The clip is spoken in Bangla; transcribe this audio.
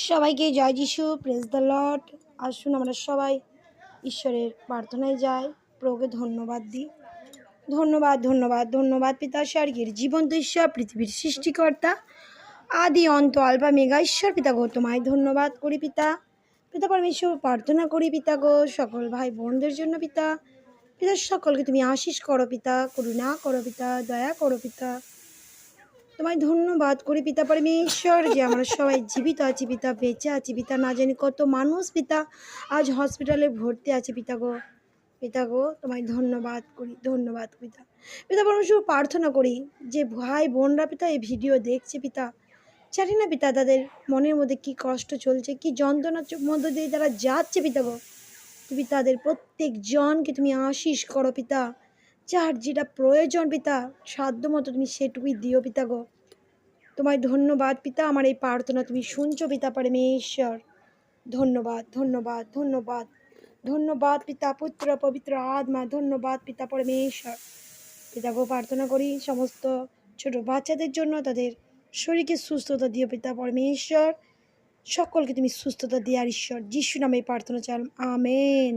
সবাইকে জয় যিশু, প্রেজ দ্য লর্ড। আসুন আমরা সবাই ঈশ্বরের প্রার্থনায় যাই, প্রভুকে ধন্যবাদ দিই। ধন্যবাদ ধন্যবাদ ধন্যবাদ পিতা স্বর্গের জীবন্ত ঈশ্বর, পৃথিবীর সৃষ্টিকর্তা, আদি অন্ত আলফা মেগা ঈশ্বর পিতা গো, তোমায় ধন্যবাদ করি পিতা। পিতা পরমেশ্বর প্রার্থনা করি পিতা গো, সকল ভাই বোনদের জন্য পিতা। পিতা সকলকে তুমি আশীষ করো পিতা, করুণা করো পিতা, দয়া করো পিতা। তোমায় ধন্যবাদ করি পিতা পরমেশ্বর যে আমরা সবাই জীবিত আছি পিতা, বেঁচে আছি পিতা। না জানি কত মানুষ পিতা আজ হসপিটালে ভর্তি আছে পিতা গো। পিতা গো তোমায় ধন্যবাদ করি, ধন্যবাদ পিতা। পিতা পরমেশ্বর প্রার্থনা করি যে ভাই বোনরা পিতা এই ভিডিও দেখছে পিতা, জানি না পিতা তাদের মনের মধ্যে কি কষ্ট চলছে, কি যন্ত্রণার মধ্য দিয়ে তারা যাচ্ছে পিতা গো। তুমি তাদের প্রত্যেক জনকে তুমি আশীষ করো পিতা। যার যেটা প্রয়োজন পিতা, সাধ্য মতো তুমি সেটুকুই দিও পিতা গো। তোমায় ধন্যবাদ পিতা, আমার এই প্রার্থনা তুমি শুনছো পিতা পরমেশ্বর। ধন্যবাদ ধন্যবাদ ধন্যবাদ ধন্যবাদ পিতা, পুত্র পবিত্র আত্মা, ধন্যবাদ পিতা পরমেশ্বর। পিতা গো প্রার্থনা করি সমস্ত ছোট বাচ্চাদের জন্য, তাদের শরীরকে সুস্থতা দিও পিতা পরমেশ্বর। সকলকে তুমি সুস্থতা দিয়ার ঈশ্বর, যিশু নামে প্রার্থনা চাল, আমেন।